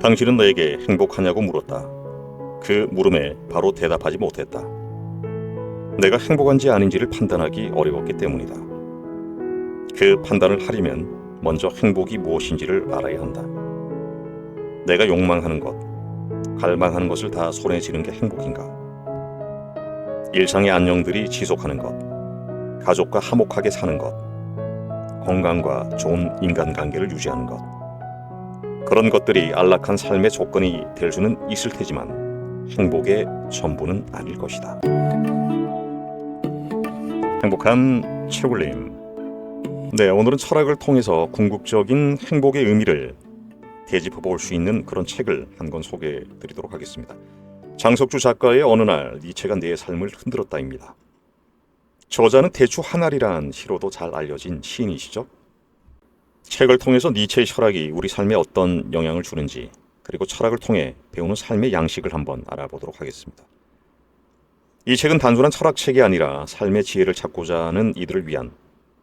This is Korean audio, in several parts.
당신은 나에게 행복하냐고 물었다. 그 물음에 바로 대답하지 못했다. 내가 행복한지 아닌지를 판단하기 어려웠기 때문이다. 그 판단을 하려면 먼저 행복이 무엇인지를 알아야 한다. 내가 욕망하는 것, 갈망하는 것을 다 손에 쥐는 게 행복인가? 일상의 안녕들이 지속하는 것, 가족과 화목하게 사는 것, 건강과 좋은 인간관계를 유지하는 것, 그런 것들이 안락한 삶의 조건이 될 수는 있을 테지만 행복의 전부는 아닐 것이다. 행복한 최굴림. 네, 오늘은 철학을 통해서 궁극적인 행복의 의미를 되짚어 볼 수 있는 그런 책을 한 권 소개해 드리도록 하겠습니다. 장석주 작가의 어느 날 니체가 내 삶을 흔들었다입니다. 저자는 대추 하나리란 시로도 잘 알려진 시인이시죠. 책을 통해서 니체의 철학이 우리 삶에 어떤 영향을 주는지, 그리고 철학을 통해 배우는 삶의 양식을 한번 알아보도록 하겠습니다. 이 책은 단순한 철학책이 아니라 삶의 지혜를 찾고자 하는 이들을 위한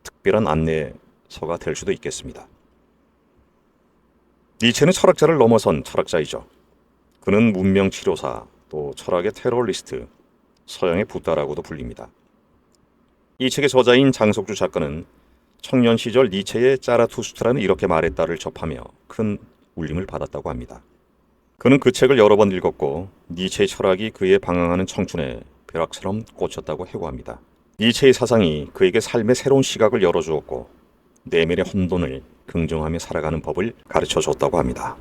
특별한 안내서가 될 수도 있겠습니다. 니체는 철학자를 넘어선 철학자이죠. 그는 문명치료사, 또 철학의 테러리스트, 서양의 붓다라고도 불립니다. 이 책의 저자인 장석주 작가는 청년 시절 니체의 짜라투스트라는 이렇게 말했다를 접하며 큰 울림을 받았다고 합니다. 그는 그 책을 여러 번 읽었고 니체의 철학이 그의 방황하는 청춘에 벼락처럼 꽂혔다고 해고합니다. 니체의 사상이 그에게 삶의 새로운 시각을 열어주었고 내면의 혼돈을 긍정하며 살아가는 법을 가르쳐줬다고 합니다.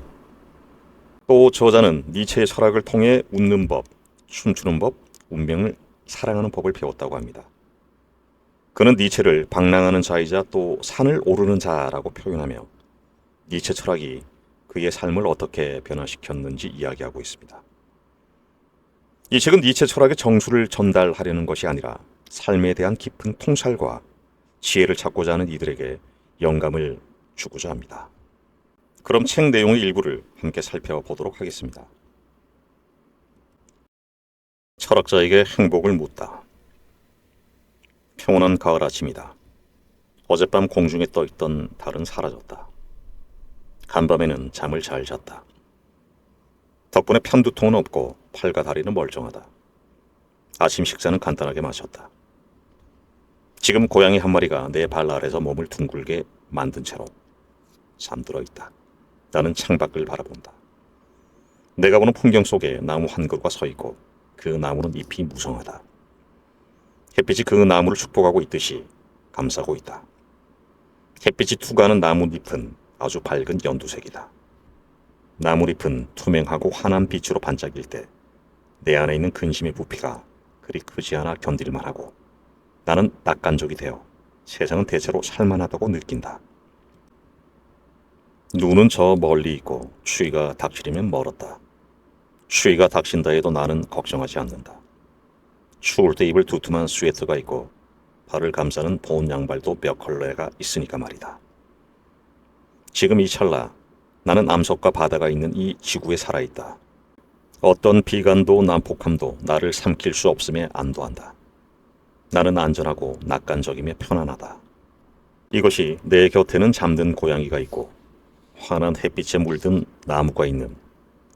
또 저자는 니체의 철학을 통해 웃는 법, 춤추는 법, 운명을 사랑하는 법을 배웠다고 합니다. 그는 니체를 방랑하는 자이자 또 산을 오르는 자라고 표현하며 니체 철학이 그의 삶을 어떻게 변화시켰는지 이야기하고 있습니다. 이 책은 니체 철학의 정수를 전달하려는 것이 아니라 삶에 대한 깊은 통찰과 지혜를 찾고자 하는 이들에게 영감을 주고자 합니다. 그럼 책 내용의 일부를 함께 살펴보도록 하겠습니다. 철학자에게 행복을 묻다. 평온한 가을 아침이다. 어젯밤 공중에 떠있던 달은 사라졌다. 간밤에는 잠을 잘 잤다. 덕분에 편두통은 없고 팔과 다리는 멀쩡하다. 아침 식사는 간단하게 마셨다. 지금 고양이 한 마리가 내 발 아래서 몸을 둥글게 만든 채로 잠들어 있다. 나는 창밖을 바라본다. 내가 보는 풍경 속에 나무 한 그루가 서 있고 그 나무는 잎이 무성하다. 햇빛이 그 나무를 축복하고 있듯이 감싸고 있다. 햇빛이 투과하는 나뭇잎은 아주 밝은 연두색이다. 나뭇잎은 투명하고 환한 빛으로 반짝일 때 내 안에 있는 근심의 부피가 그리 크지 않아 견딜만 하고 나는 낙관적이 되어 세상은 대체로 살만하다고 느낀다. 눈은 저 멀리 있고 추위가 닥치려면 멀었다. 추위가 닥친다 해도 나는 걱정하지 않는다. 추울 때 입을 두툼한 스웨터가 있고 발을 감싸는 보온 양발도 몇 컬러가 있으니까 말이다. 지금 이 찰나 나는 암석과 바다가 있는 이 지구에 살아있다. 어떤 비관도 난폭함도 나를 삼킬 수 없음에 안도한다. 나는 안전하고 낙관적이며 편안하다. 이것이 내 곁에는 잠든 고양이가 있고 환한 햇빛에 물든 나무가 있는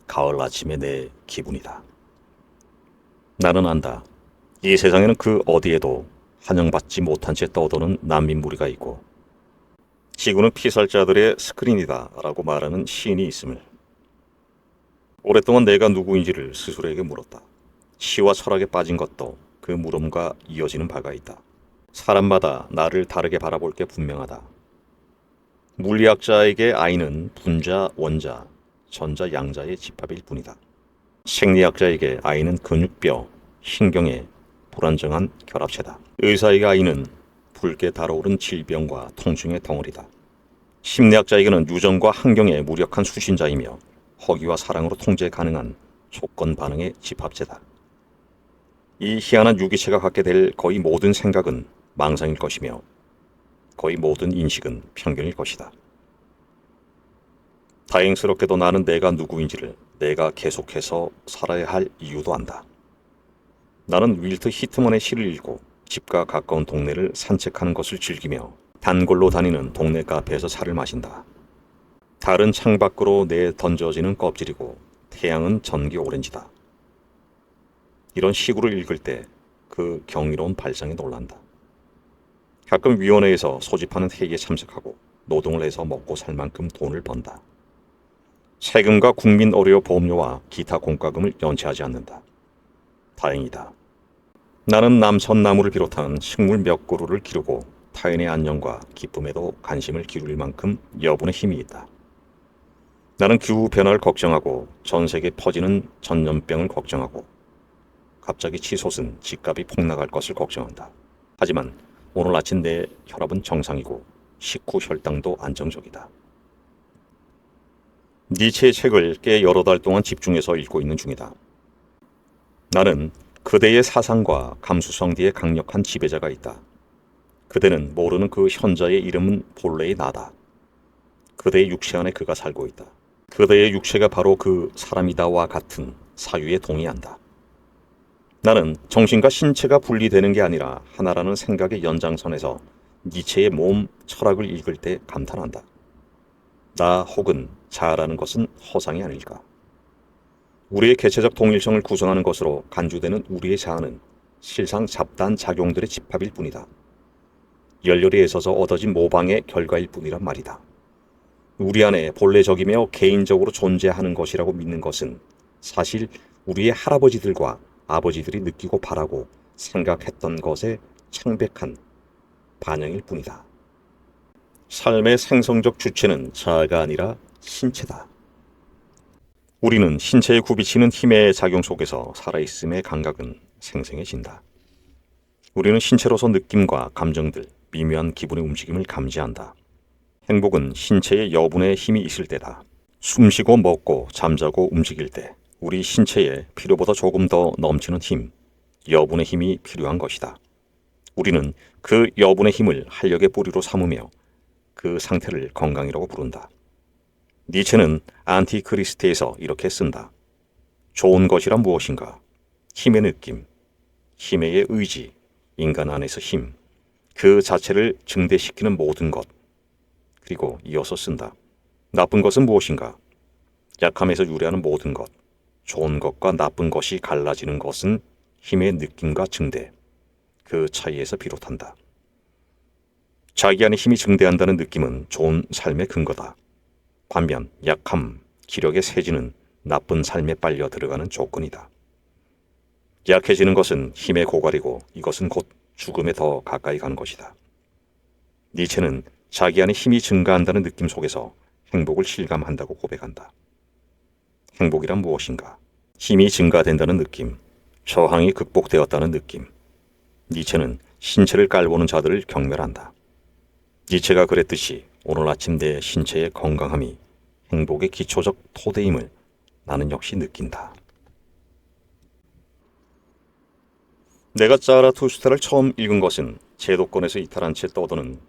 가을 아침의 내 기분이다. 나는 안다. 이 세상에는 그 어디에도 환영받지 못한 채 떠도는 난민 무리가 있고 지구는 피살자들의 스크린이다 라고 말하는 시인이 있음을. 오랫동안 내가 누구인지를 스스로에게 물었다. 시와 철학에 빠진 것도 그 물음과 이어지는 바가 있다. 사람마다 나를 다르게 바라볼 게 분명하다. 물리학자에게 아이는 분자, 원자, 전자, 양자의 집합일 뿐이다. 생리학자에게 아이는 근육뼈, 신경의 불안정한 결합체다. 의사에게 아이는 붉게 달아오른 질병과 통증의 덩어리다. 심리학자에게는 유전과 환경의 무력한 수신자이며 허기와 사랑으로 통제 가능한 조건 반응의 집합체다. 이 희한한 유기체가 갖게 될 거의 모든 생각은 망상일 것이며 거의 모든 인식은 편견일 것이다. 다행스럽게도 나는 내가 누구인지를 내가 계속해서 살아야 할 이유도 안다. 나는 윌트 히트먼의 시를 읽고 집과 가까운 동네를 산책하는 것을 즐기며 단골로 다니는 동네 카페에서 차를 마신다. 달은 창밖으로 내던져지는 껍질이고 태양은 전기 오렌지다. 이런 시구를 읽을 때 그 경이로운 발상에 놀란다. 가끔 위원회에서 소집하는 회의에 참석하고 노동을 해서 먹고 살 만큼 돈을 번다. 세금과 국민 의료 보험료와 기타 공과금을 연체하지 않는다. 다행이다. 나는 남선나무를 비롯한 식물 몇 그루를 기르고 타인의 안녕과 기쁨에도 관심을 기울일 만큼 여분의 힘이 있다. 나는 기후변화를 걱정하고 전 세계에 퍼지는 전염병을 걱정하고 갑자기 치솟은 집값이 폭락할 것을 걱정한다. 하지만 오늘 아침 내 혈압은 정상이고 식후 혈당도 안정적이다. 니체의 책을 꽤 여러 달 동안 집중해서 읽고 있는 중이다. 나는 그대의 사상과 감수성 뒤에 강력한 지배자가 있다. 그대는 모르는 그 현자의 이름은 본래의 나다. 그대의 육체 안에 그가 살고 있다. 그대의 육체가 바로 그 사람이다와 같은 사유에 동의한다. 나는 정신과 신체가 분리되는 게 아니라 하나라는 생각의 연장선에서 니체의 몸 철학을 읽을 때 감탄한다. 나 혹은 자라는 것은 허상이 아닐까. 우리의 개체적 동일성을 구성하는 것으로 간주되는 우리의 자아는 실상 잡다한 작용들의 집합일 뿐이다. 열렬히 애써서 얻어진 모방의 결과일 뿐이란 말이다. 우리 안에 본래적이며 개인적으로 존재하는 것이라고 믿는 것은 사실 우리의 할아버지들과 아버지들이 느끼고 바라고 생각했던 것의 창백한 반영일 뿐이다. 삶의 생성적 주체는 자아가 아니라 신체다. 우리는 신체에 굽이치는 힘의 작용 속에서 살아있음의 감각은 생생해진다. 우리는 신체로서 느낌과 감정들, 미묘한 기분의 움직임을 감지한다. 행복은 신체의 여분의 힘이 있을 때다. 숨쉬고 먹고 잠자고 움직일 때 우리 신체에 필요보다 조금 더 넘치는 힘, 여분의 힘이 필요한 것이다. 우리는 그 여분의 힘을 활력의 뿌리로 삼으며 그 상태를 건강이라고 부른다. 니체는 안티크리스트에서 이렇게 쓴다. 좋은 것이란 무엇인가? 힘의 느낌, 힘의 의지, 인간 안에서 힘, 그 자체를 증대시키는 모든 것. 그리고 이어서 쓴다. 나쁜 것은 무엇인가? 약함에서 유래하는 모든 것. 좋은 것과 나쁜 것이 갈라지는 것은 힘의 느낌과 증대, 그 차이에서 비롯한다. 자기 안에 힘이 증대한다는 느낌은 좋은 삶의 근거다. 반면 약함, 기력의 세지는 나쁜 삶에 빨려 들어가는 조건이다. 약해지는 것은 힘의 고갈이고 이것은 곧 죽음에 더 가까이 가는 것이다. 니체는 자기 안에 힘이 증가한다는 느낌 속에서 행복을 실감한다고 고백한다. 행복이란 무엇인가? 힘이 증가된다는 느낌, 저항이 극복되었다는 느낌. 니체는 신체를 깔보는 자들을 경멸한다. 니체가 그랬듯이 오늘 아침 내 신체의 건강함이 행복의 기초적 토대임을 나는 역시 느낀다. 내가 자라투스트라를 처음 읽은 것은 제도권에서 이탈한 채 떠도는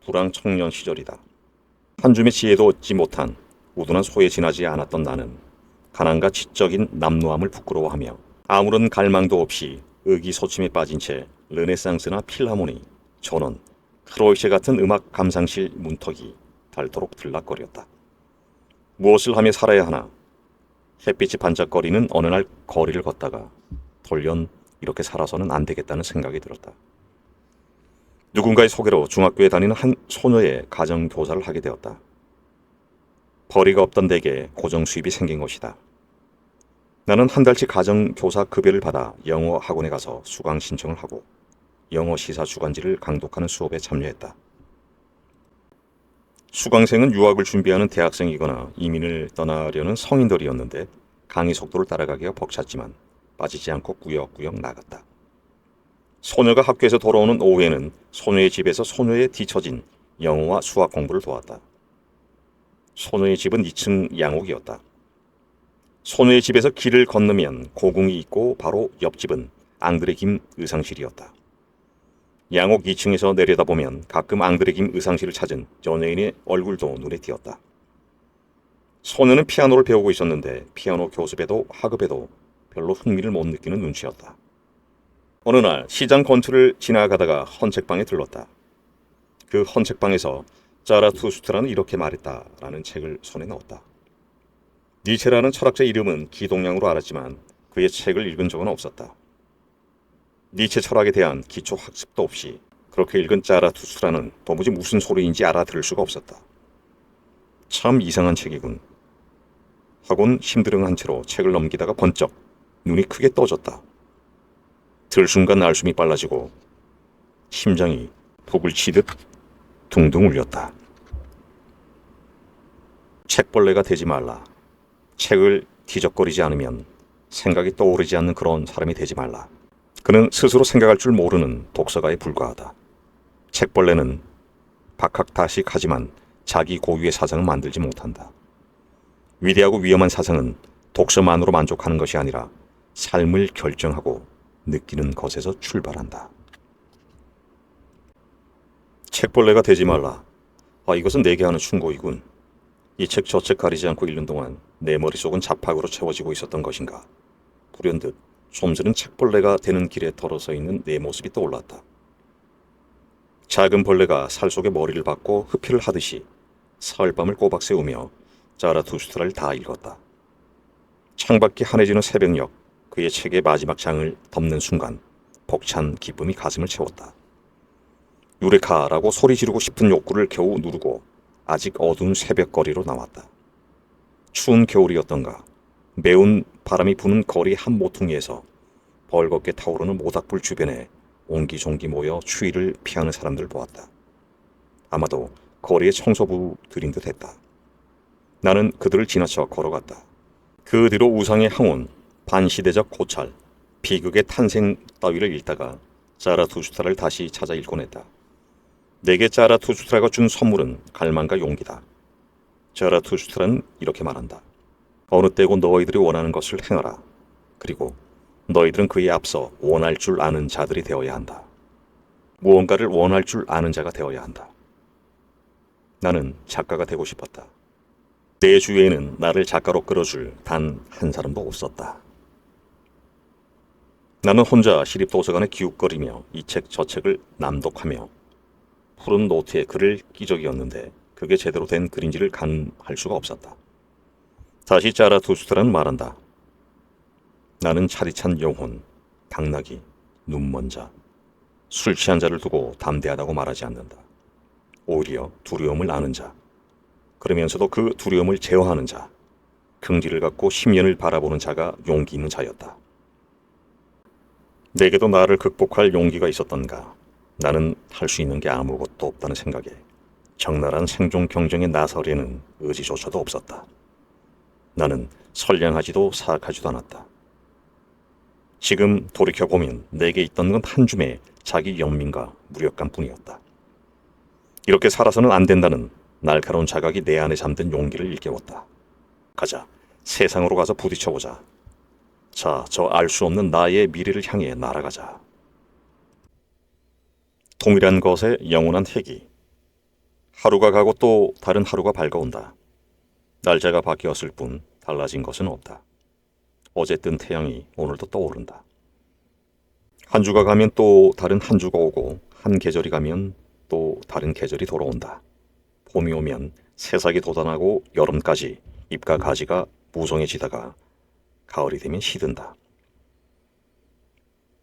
불황 청년 시절이다. 한 줌의 지혜도 얻지 못한 우둔한 소에 지나지 않았던 나는 가난과 지적인 남루함을 부끄러워하며 아무런 갈망도 없이 의기소침에 빠진 채 르네상스나 필하모니, 전원, 크로이셰 같은 음악 감상실 문턱이 닳도록 들락거렸다. 무엇을 하며 살아야 하나? 햇빛이 반짝거리는 어느 날 거리를 걷다가 돌연 이렇게 살아서는 안 되겠다는 생각이 들었다. 누군가의 소개로 중학교에 다니는 한 소녀의 가정교사를 하게 되었다. 벌이가 없던 내게 고정 수입이 생긴 것이다. 나는 한 달치 가정교사 급여를 받아 영어 학원에 가서 수강 신청을 하고 영어 시사 주간지를 강독하는 수업에 참여했다. 수강생은 유학을 준비하는 대학생이거나 이민을 떠나려는 성인들이었는데 강의 속도를 따라가기가 벅찼지만 빠지지 않고 꾸역꾸역 나갔다. 소녀가 학교에서 돌아오는 오후에는 소녀의 집에서 소녀의 뒤처진 영어와 수학 공부를 도왔다. 소녀의 집은 2층 양옥이었다. 소녀의 집에서 길을 건너면 고궁이 있고 바로 옆집은 앙드레 김 의상실이었다. 양옥 2층에서 내려다보면 가끔 앙드레 김 의상실을 찾은 연예인의 얼굴도 눈에 띄었다. 소녀는 피아노를 배우고 있었는데 피아노 교습에도 학업에도 별로 흥미를 못 느끼는 눈치였다. 어느 날 시장 건투를 지나가다가 헌책방에 들렀다. 그 헌책방에서 자라투스트라는 이렇게 말했다라는 책을 손에 넣었다. 니체라는 철학자 이름은 기동량으로 알았지만 그의 책을 읽은 적은 없었다. 니체 철학에 대한 기초 학습도 없이 그렇게 읽은 자라투스트라는 도무지 무슨 소리인지 알아들을 수가 없었다. 참 이상한 책이군 하곤 심드렁한 채로 책을 넘기다가 번쩍 눈이 크게 떠졌다. 들순간 날숨이 빨라지고 심장이 북을 치듯 둥둥 울렸다. 책벌레가 되지 말라. 책을 뒤적거리지 않으면 생각이 떠오르지 않는 그런 사람이 되지 말라. 그는 스스로 생각할 줄 모르는 독서가에 불과하다. 책벌레는 박학다식하지만 자기 고유의 사상을 만들지 못한다. 위대하고 위험한 사상은 독서만으로 만족하는 것이 아니라 삶을 결정하고 느끼는 것에서 출발한다. 책벌레가 되지 말라. 이것은 내게 하는 충고이군. 이 책 저 책 가리지 않고 읽는 동안 내 머릿속은 잡학으로 채워지고 있었던 것인가. 불현듯 좀쓰는 책벌레가 되는 길에 덜어서 있는 내 모습이 떠올랐다. 작은 벌레가 살 속에 머리를 박고 흡혈을 하듯이 사흘밤을 꼬박 세우며 자라투스트라를 다 읽었다. 창밖이 환해지는 새벽녘 그의 책의 마지막 장을 덮는 순간 벅찬 기쁨이 가슴을 채웠다. 유레카라고 소리 지르고 싶은 욕구를 겨우 누르고 아직 어두운 새벽거리로 나왔다. 추운 겨울이었던가 매운 바람이 부는 거리 한 모퉁이에서 벌겋게 타오르는 모닥불 주변에 옹기종기 모여 추위를 피하는 사람들 보았다. 아마도 거리의 청소부들인 듯 했다. 나는 그들을 지나쳐 걸어갔다. 그 뒤로 우상의 항온, 반시대적 고찰, 비극의 탄생 따위를 읽다가 자라투스트라를 다시 찾아 읽곤 했다. 내게 자라투스트라가 준 선물은 갈망과 용기다. 자라투스트라는 이렇게 말한다. 어느 때고 너희들이 원하는 것을 행하라. 그리고 너희들은 그에 앞서 원할 줄 아는 자들이 되어야 한다. 무언가를 원할 줄 아는 자가 되어야 한다. 나는 작가가 되고 싶었다. 내 주위에는 나를 작가로 끌어줄 단 한 사람도 없었다. 나는 혼자 시립도서관에 기웃거리며 이 책 저 책을 낭독하며 푸른 노트에 글을 끼적이었는데 그게 제대로 된 글인지를 가늠할 수가 없었다. 다시 자라투스트라는 말한다. 나는 차디찬 영혼, 당나귀, 눈먼 자, 술 취한 자를 두고 담대하다고 말하지 않는다. 오히려 두려움을 아는 자, 그러면서도 그 두려움을 제어하는 자, 긍지를 갖고 심연을 바라보는 자가 용기 있는 자였다. 내게도 나를 극복할 용기가 있었던가. 나는 할 수 있는 게 아무것도 없다는 생각에 적나라한 생존 경쟁에 나서려는 의지조차도 없었다. 나는 선량하지도 사악하지도 않았다. 지금 돌이켜보면 내게 있던 건 한 줌의 자기 연민과 무력감뿐이었다. 이렇게 살아서는 안 된다는 날카로운 자각이 내 안에 잠든 용기를 일깨웠다. 가자, 세상으로 가서 부딪혀보자. 자, 저 알 수 없는 나의 미래를 향해 날아가자. 동일한 것에 영원한 핵이. 하루가 가고 또 다른 하루가 밝아온다. 날짜가 바뀌었을 뿐 달라진 것은 없다. 어제 뜬 태양이 오늘도 떠오른다. 한 주가 가면 또 다른 한 주가 오고 한 계절이 가면 또 다른 계절이 돌아온다. 봄이 오면 새싹이 돋아나고 여름까지 잎과 가지가 무성해지다가 가을이 되면 시든다.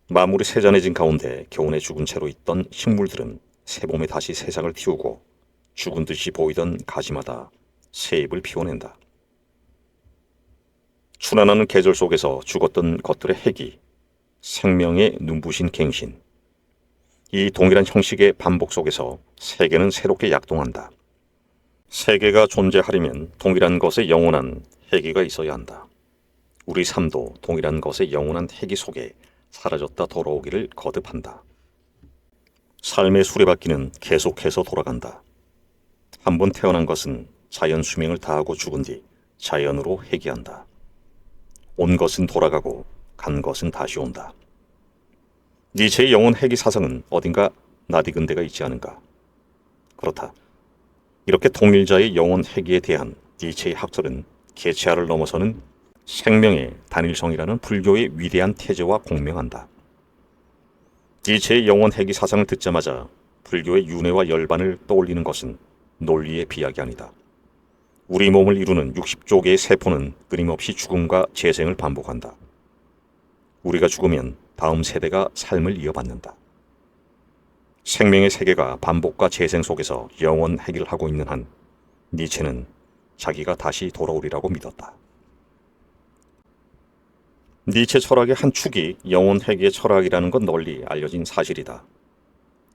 마무리 세잔해진 가운데 겨우내 죽은 채로 있던 식물들은 새봄에 다시 새싹을 틔우고 죽은 듯이 보이던 가지마다 새 잎을 피워낸다. 순환하는 계절 속에서 죽었던 것들의 핵이 생명의 눈부신 갱신. 이 동일한 형식의 반복 속에서 세계는 새롭게 약동한다. 세계가 존재하려면 동일한 것에 영원한 핵이가 있어야 한다. 우리 삶도 동일한 것의 영원한 핵이 속에 사라졌다 돌아오기를 거듭한다. 삶의 수레바퀴는 계속해서 돌아간다. 한 번 태어난 것은 자연 수명을 다하고 죽은 뒤 자연으로 회귀한다. 온 것은 돌아가고 간 것은 다시 온다. 니체의 영혼 회귀 사상은 어딘가 낯익은 데가 있지 않은가? 그렇다. 이렇게 통일자의 영혼 회귀에 대한 니체의 학설은 개체화를 넘어서는 생명의 단일성이라는 불교의 위대한 태제와 공명한다. 니체의 영혼 회귀 사상을 듣자마자 불교의 윤회와 열반을 떠올리는 것은 논리의 비약이 아니다. 우리 몸을 이루는 60조 개의 세포는 끊임없이 죽음과 재생을 반복한다. 우리가 죽으면 다음 세대가 삶을 이어받는다. 생명의 세계가 반복과 재생 속에서 영원하기를 하고 있는 한 니체는 자기가 다시 돌아오리라고 믿었다. 니체 철학의 한 축이 영혼회귀의 철학이라는 건 널리 알려진 사실이다.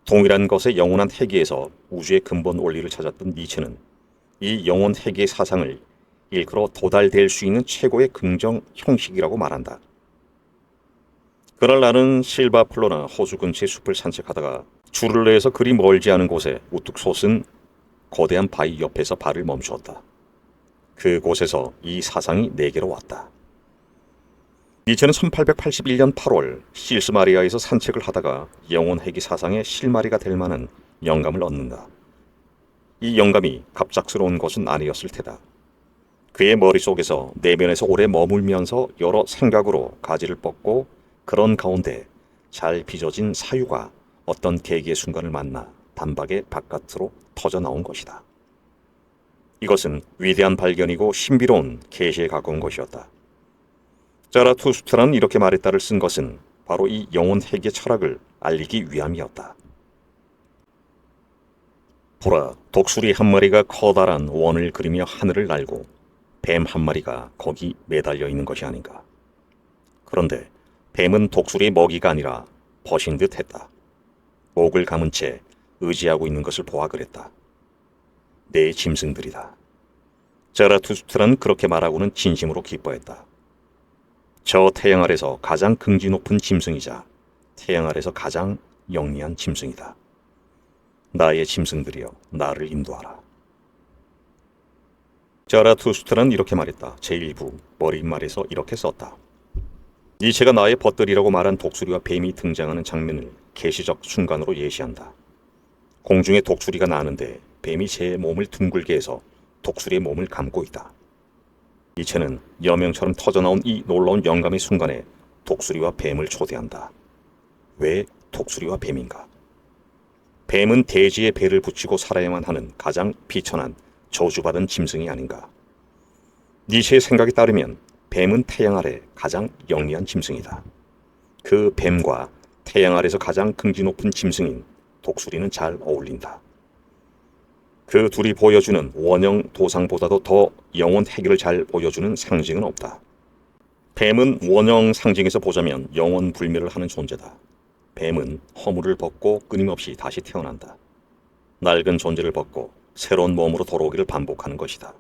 동일한 것의 영원한 회귀에서 우주의 근본 원리를 찾았던 니체는 이 영혼회귀의 사상을 일컬어 도달될 수 있는 최고의 긍정 형식이라고 말한다. 그날 나는 실바플로나 호수 근처의 숲을 산책하다가 줄을 내서 그리 멀지 않은 곳에 우뚝 솟은 거대한 바위 옆에서 발을 멈추었다. 그곳에서 이 사상이 내게로 왔다. 니체는 1881년 8월 실스마리아에서 산책을 하다가 영혼회귀 사상의 실마리가 될 만한 영감을 얻는다. 이 영감이 갑작스러운 것은 아니었을 테다. 그의 머릿속에서 내면에서 오래 머물면서 여러 생각으로 가지를 뻗고 그런 가운데 잘 빚어진 사유가 어떤 계기의 순간을 만나 단박에 바깥으로 터져 나온 것이다. 이것은 위대한 발견이고 신비로운 계시에 가까운 것이었다. 자라투스트라는 이렇게 말했다를 쓴 것은 바로 이 영혼회귀의 철학을 알리기 위함이었다. 보라, 독수리 한 마리가 커다란 원을 그리며 하늘을 날고 뱀 한 마리가 거기 매달려 있는 것이 아닌가. 그런데 뱀은 독수리의 먹이가 아니라 벗인 듯 했다. 목을 감은 채 의지하고 있는 것을 보아 그랬다. 내 짐승들이다. 자라투스트라는 그렇게 말하고는 진심으로 기뻐했다. 저 태양 아래서 가장 긍지 높은 짐승이자 태양 아래서 가장 영리한 짐승이다. 나의 짐승들이여, 나를 인도하라. 자라투스트라는 이렇게 말했다. 제1부 머릿말에서 이렇게 썼다. 니체가 나의 벗들이라고 말한 독수리와 뱀이 등장하는 장면을 계시적 순간으로 예시한다. 공중에 독수리가 나는데 뱀이 제 몸을 둥글게 해서 독수리의 몸을 감고 있다. 니체는 여명처럼 터져나온 이 놀라운 영감의 순간에 독수리와 뱀을 초대한다. 왜 독수리와 뱀인가? 뱀은 대지에 배를 붙이고 살아야만 하는 가장 비천한 저주받은 짐승이 아닌가? 니체의 생각에 따르면 뱀은 태양 아래 가장 영리한 짐승이다. 그 뱀과 태양 아래서 가장 긍지 높은 짐승인 독수리는 잘 어울린다. 그 둘이 보여주는 원형 도상보다도 더 영혼 해결을 잘 보여주는 상징은 없다. 뱀은 원형 상징에서 보자면 영혼 불멸을 하는 존재다. 뱀은 허물을 벗고 끊임없이 다시 태어난다. 낡은 존재를 벗고 새로운 몸으로 돌아오기를 반복하는 것이다.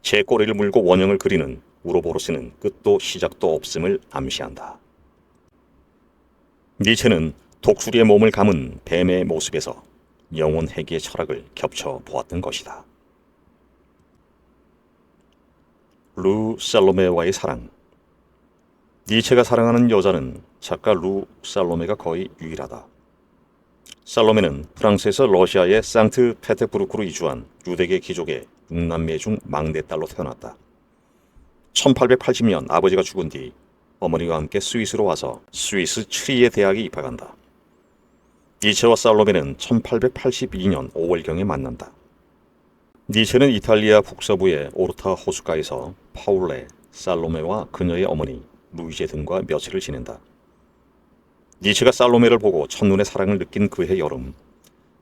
제 꼬리를 물고 원형을 그리는 우로보로스는 끝도 시작도 없음을 암시한다. 니체는 독수리의 몸을 감은 뱀의 모습에서 영혼회귀의 철학을 겹쳐 보았던 것이다. 루 살로메와의 사랑. 니체가 사랑하는 여자는 작가 루 살로메가 거의 유일하다. 살로메는 프랑스에서 러시아의 상트페테부르크로 이주한 유대계 귀족의 6남매 중 막내딸로 태어났다. 1880년 아버지가 죽은 뒤 어머니와 함께 스위스로 와서 스위스 추리에 대학에 입학한다. 니체와 살로메는 1882년 5월경에 만난다. 니체는 이탈리아 북서부의 오르타 호숫가에서 파울레, 살로메와 그녀의 어머니 루이제 등과 며칠을 지낸다. 니체가 살로메를 보고 첫눈에 사랑을 느낀 그해 여름,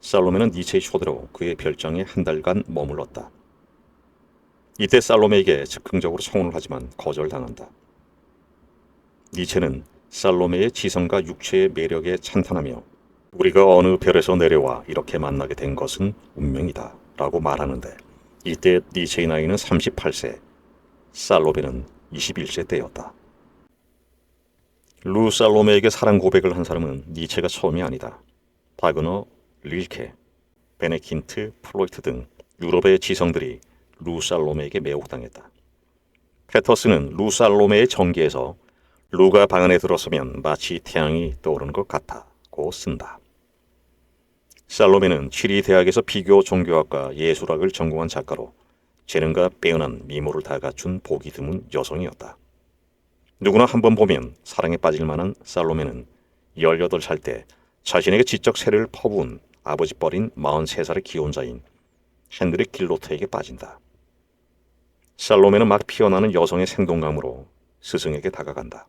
살로메는 니체의 초대로 그의 별장에 한 달간 머물렀다. 이때 살로메에게 즉흥적으로 청혼을 하지만 거절당한다. 니체는 살로메의 지성과 육체의 매력에 찬탄하며 우리가 어느 별에서 내려와 이렇게 만나게 된 것은 운명이다 라고 말하는데 이때 니체의 나이는 38세, 살로메는 21세 때였다. 루 살로메에게 사랑 고백을 한 사람은 니체가 처음이 아니다. 바그너, 릴케, 베네킨트, 플로이트 등 유럽의 지성들이 루 살로메에게 매혹당했다. 페터스는 루 살로메의 전기에서 루가 방 안에 들어서면 마치 태양이 떠오르는 것 같다고 쓴다. 살로메는 취리 대학에서 비교 종교학과 예술학을 전공한 작가로 재능과 빼어난 미모를 다 갖춘 보기 드문 여성이었다. 누구나 한 번 보면 사랑에 빠질 만한 살로메는 18살 때 자신에게 지적 세례를 퍼부은 아버지 뻘인 43살의 기혼자인 헨드릭 길로트에게 빠진다. 살로메는 막 피어나는 여성의 생동감으로 스승에게 다가간다.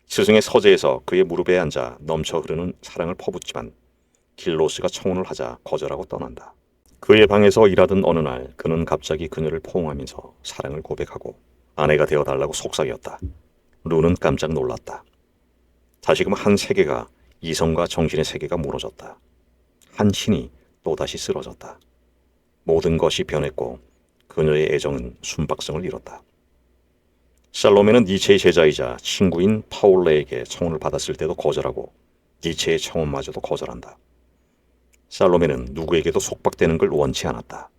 스승의 서재에서 그의 무릎에 앉아 넘쳐 흐르는 사랑을 퍼붓지만 길로스가 청혼을 하자 거절하고 떠난다. 그의 방에서 일하던 어느 날 그는 갑자기 그녀를 포옹하면서 사랑을 고백하고 아내가 되어달라고 속삭였다. 루는 깜짝 놀랐다. 다시금 한 세계가, 이성과 정신의 세계가 무너졌다. 한 신이 또다시 쓰러졌다. 모든 것이 변했고 그녀의 애정은 순박성을 잃었다. 살로메는 니체의 제자이자 친구인 파울레에게 청혼을 받았을 때도 거절하고 니체의 청혼마저도 거절한다. 살로메는 누구에게도 속박되는 걸 원치 않았다.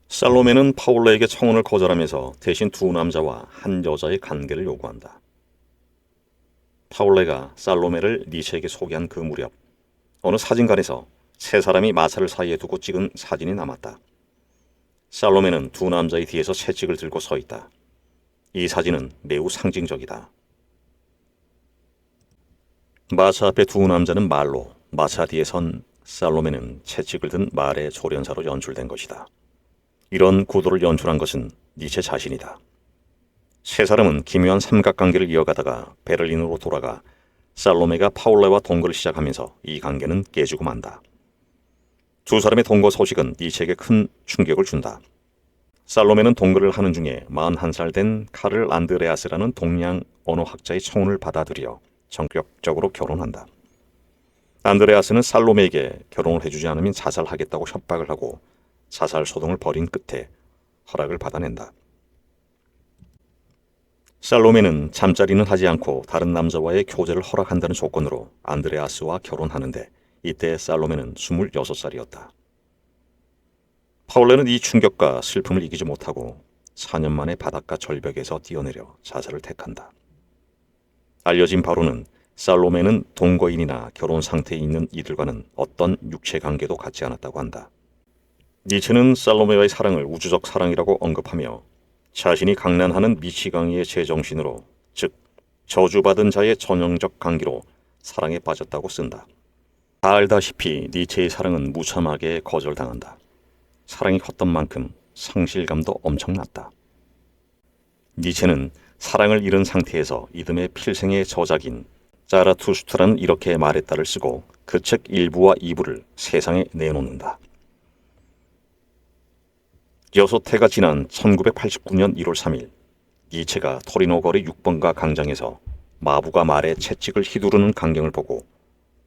살로메는 파울레에게 청혼을 거절하면서 대신 두 남자와 한 여자의 관계를 요구한다. 파울레가 살로메를 니체에게 소개한 그 무렵 어느 사진관에서 세 사람이 마차를 사이에 두고 찍은 사진이 남았다. 살로메는 두 남자의 뒤에서 채찍을 들고 서 있다. 이 사진은 매우 상징적이다. 마차 앞에 두 남자는 말로, 마차 뒤에 선 살로메는 채찍을 든 말의 조련사로 연출된 것이다. 이런 구도를 연출한 것은 니체 자신이다. 세 사람은 기묘한 삼각관계를 이어가다가 베를린으로 돌아가 살로메가 파울레와 동거를 시작하면서 이 관계는 깨지고 만다. 두 사람의 동거 소식은 니체에게 큰 충격을 준다. 살로메는 동거를 하는 중에 41살 된 카를 안드레아스라는 동양 언어학자의 청혼을 받아들여 전격적으로 결혼한다. 안드레아스는 살로메에게 결혼을 해주지 않으면 자살하겠다고 협박을 하고 자살 소동을 벌인 끝에 허락을 받아낸다. 살로메는 잠자리는 하지 않고 다른 남자와의 교제를 허락한다는 조건으로 안드레아스와 결혼하는데 이때 살로메는 26살이었다. 파울레는 이 충격과 슬픔을 이기지 못하고 4년 만에 바닷가 절벽에서 뛰어내려 자살을 택한다. 알려진 바로는 살로메는 동거인이나 결혼 상태에 있는 이들과는 어떤 육체 관계도 갖지 않았다고 한다. 니체는 살로메와의 사랑을 우주적 사랑이라고 언급하며 자신이 강란하는 미치광이의 제정신으로, 즉 저주받은 자의 전형적 관계로 사랑에 빠졌다고 쓴다. 다 알다시피 니체의 사랑은 무참하게 거절당한다. 사랑이 컸던 만큼 상실감도 엄청났다. 니체는 사랑을 잃은 상태에서 이듬해 필생의 저작인 자라투스트라는 이렇게 말했다를 쓰고 그 책 1부와 2부를 세상에 내놓는다. 6해가 지난 1989년 1월 3일 니체가 토리노 거리 6번가 광장에서 마부가 말에 채찍을 휘두르는 광경을 보고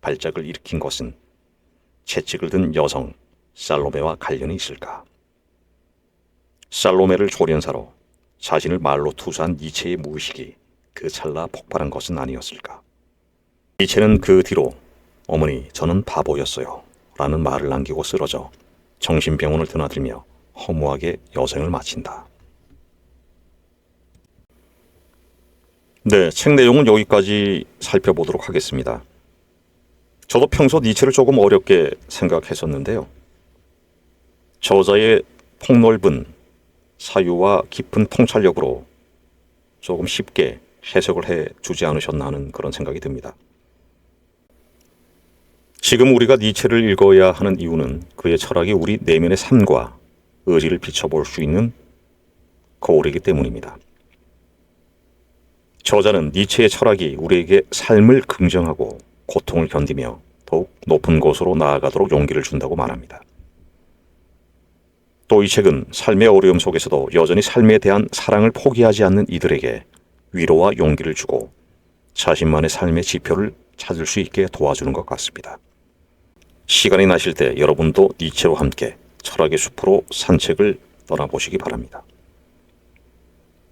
발작을 일으킨 것은 채찍을 든 여성 살로메와 관련이 있을까? 살로메를 조련사로 자신을 말로 투사한 니체의 무의식이 그 찰나 폭발한 것은 아니었을까? 니체는 그 뒤로 어머니 저는 바보였어요 라는 말을 남기고 쓰러져 정신병원을 드나들며 허무하게 여생을 마친다. 네, 책 내용은 여기까지 살펴보도록 하겠습니다. 저도 평소 니체를 조금 어렵게 생각했었는데요. 저자의 폭넓은 사유와 깊은 통찰력으로 조금 쉽게 해석을 해 주지 않으셨나 하는 그런 생각이 듭니다. 지금 우리가 니체를 읽어야 하는 이유는 그의 철학이 우리 내면의 삶과 의지를 비춰볼 수 있는 거울이기 때문입니다. 저자는 니체의 철학이 우리에게 삶을 긍정하고 고통을 견디며 더욱 높은 곳으로 나아가도록 용기를 준다고 말합니다. 또 이 책은 삶의 어려움 속에서도 여전히 삶에 대한 사랑을 포기하지 않는 이들에게 위로와 용기를 주고 자신만의 삶의 지표를 찾을 수 있게 도와주는 것 같습니다. 시간이 나실 때 여러분도 니체와 함께 철학의 숲으로 산책을 떠나보시기 바랍니다.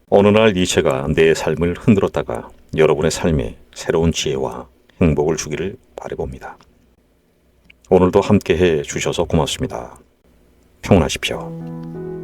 어느 날 니체가 내 삶을 흔들었다가 여러분의 삶에 새로운 지혜와 행복을 주기를 바라봅니다. 오늘도 함께해 주셔서 고맙습니다. 평온하십시오.